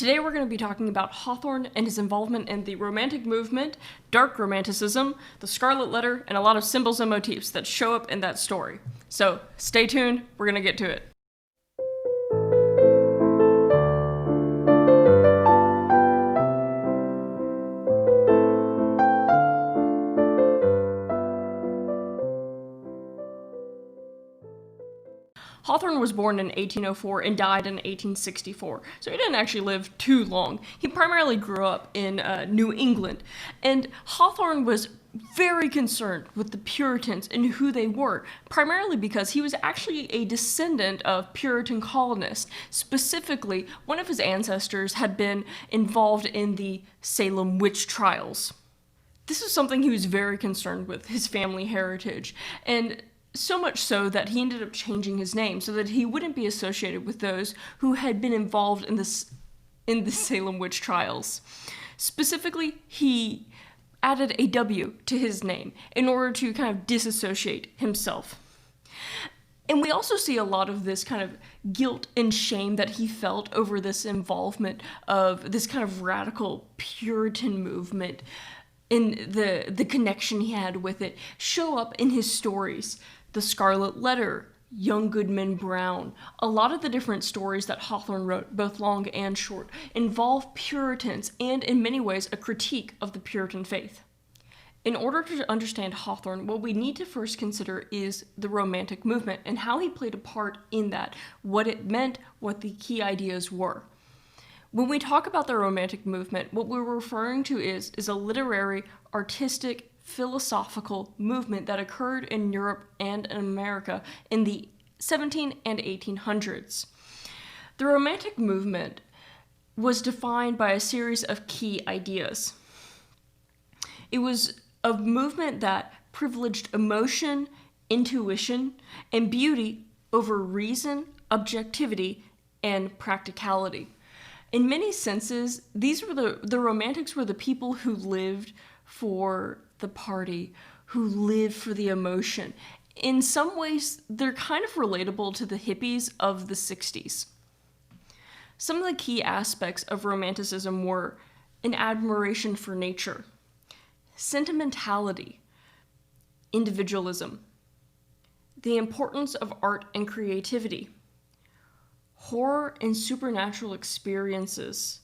Today we're going to be talking about Hawthorne and his involvement in the Romantic movement, dark Romanticism, the Scarlet Letter, and a lot of symbols and motifs that show up in that story. So stay tuned, we're going to get to it. Hawthorne was born in 1804 and died in 1864, so he didn't actually live too long. He primarily grew up in New England, and Hawthorne was very concerned with the Puritans and who they were, primarily because he was actually a descendant of Puritan colonists. Specifically, one of his ancestors had been involved in the Salem witch trials. This is something he was very concerned with, his family heritage, and so much so that he ended up changing his name so that he wouldn't be associated with those who had been involved in the Salem witch trials. Specifically, he added a W to his name in order to kind of disassociate himself. And we also see a lot of this kind of guilt and shame that he felt over this involvement of this kind of radical Puritan movement, and the connection he had with it show up in his stories. The Scarlet Letter, Young Goodman Brown. A lot of the different stories that Hawthorne wrote, both long and short, involve Puritans and, in many ways, a critique of the Puritan faith. In order to understand Hawthorne, what we need to first consider is the Romantic movement and how he played a part in that, what it meant, what the key ideas were. When we talk about the Romantic movement, what we're referring to is a literary, artistic, philosophical movement that occurred in Europe and in America in the 1700s and 1800s. The Romantic movement was defined by a series of key ideas. It was a movement that privileged emotion, intuition, and beauty over reason, objectivity, and practicality. In many senses, the Romantics were the people who lived for the party, who lived for the emotion. In some ways, they're kind of relatable to the hippies of the 60s. Some of the key aspects of Romanticism were an admiration for nature, sentimentality, individualism, the importance of art and creativity, horror and supernatural experiences,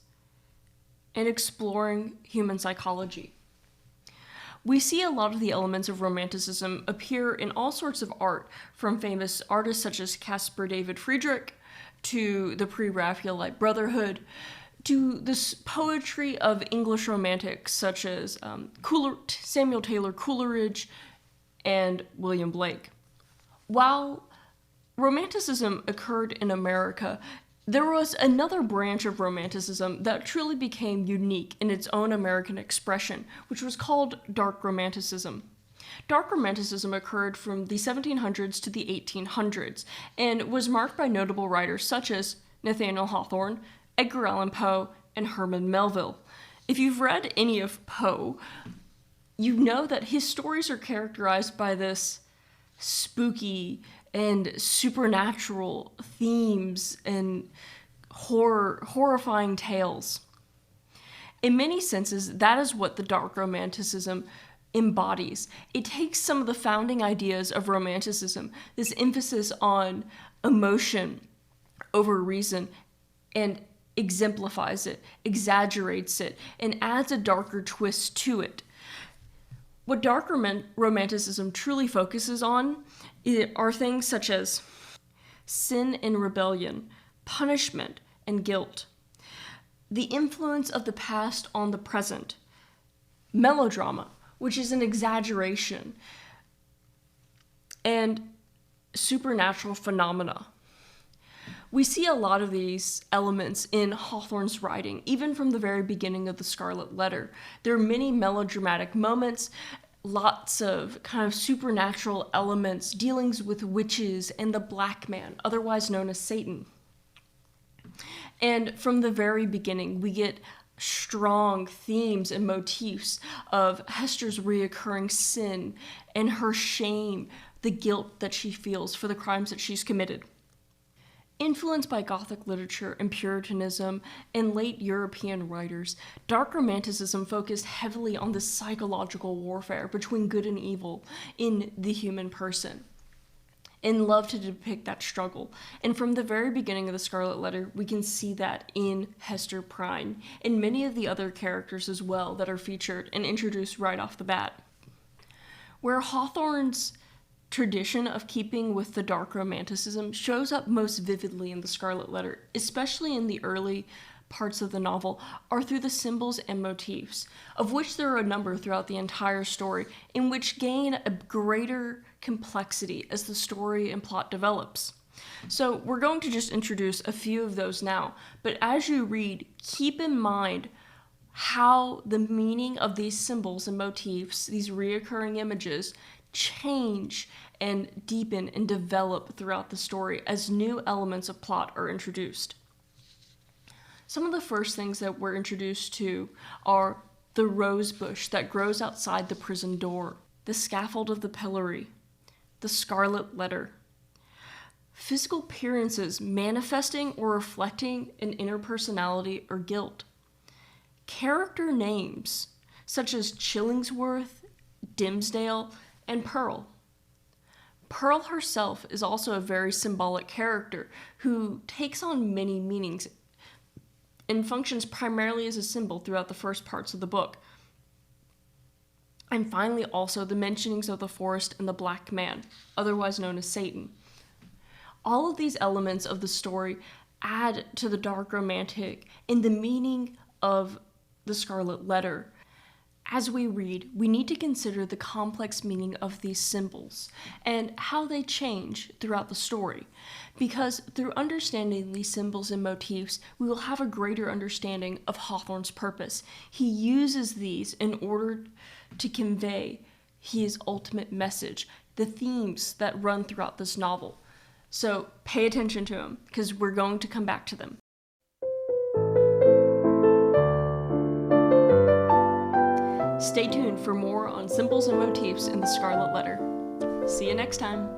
and exploring human psychology. We see a lot of the elements of Romanticism appear in all sorts of art, from famous artists such as Caspar David Friedrich, to the pre-Raphaelite Brotherhood, to this poetry of English Romantics such as Samuel Taylor Coleridge and William Blake. While Romanticism occurred in America, there was another branch of Romanticism that truly became unique in its own American expression, which was called dark Romanticism. Dark Romanticism occurred from the 1700s to the 1800s and was marked by notable writers such as Nathaniel Hawthorne, Edgar Allan Poe, and Herman Melville. If you've read any of Poe, you know that his stories are characterized by this spooky and supernatural themes and horrifying tales. In many senses, that is what the dark Romanticism embodies. It takes some of the founding ideas of Romanticism, this emphasis on emotion over reason, and exemplifies it, exaggerates it, and adds a darker twist to it. What dark Romanticism truly focuses on are things such as sin and rebellion, punishment and guilt, the influence of the past on the present, melodrama, which is an exaggeration, and supernatural phenomena. We see a lot of these elements in Hawthorne's writing, even from the very beginning of the Scarlet Letter. There are many melodramatic moments, lots of kind of supernatural elements, dealings with witches and the black man, otherwise known as Satan. And from the very beginning, we get strong themes and motifs of Hester's reoccurring sin and her shame, the guilt that she feels for the crimes that she's committed. Influenced by Gothic literature and Puritanism and late European writers, Dark Romanticism focused heavily on the psychological warfare between good and evil in the human person, and loved to depict that struggle. And from the very beginning of the Scarlet Letter, we can see that in Hester Prynne and many of the other characters as well that are featured and introduced right off the bat. Where Hawthorne's tradition of keeping with the dark romanticism shows up most vividly in the Scarlet Letter, especially in the early parts of the novel, are through the symbols and motifs, of which there are a number throughout the entire story, in which gain a greater complexity as the story and plot develops. So we're going to just introduce a few of those now, but as you read, keep in mind how the meaning of these symbols and motifs, these reoccurring images, change and deepen and develop throughout the story as new elements of plot are introduced. Some of the first things that we're introduced to are the rose bush that grows outside the prison door, the scaffold of the pillory, the Scarlet Letter, physical appearances manifesting or reflecting an inner personality or guilt, character names such as Chillingsworth, Dimmesdale, and Pearl. Pearl herself is also a very symbolic character who takes on many meanings and functions primarily as a symbol throughout the first parts of the book. And finally, also the mentionings of the forest and the black man, otherwise known as Satan. All of these elements of the story add to the dark romantic and the meaning of the Scarlet Letter. As we read, we need to consider the complex meaning of these symbols and how they change throughout the story, because through understanding these symbols and motifs, we will have a greater understanding of Hawthorne's purpose. He uses these in order to convey his ultimate message, the themes that run throughout this novel. So pay attention to them, because we're going to come back to them. Stay tuned for more on symbols and motifs in the Scarlet Letter. See you next time.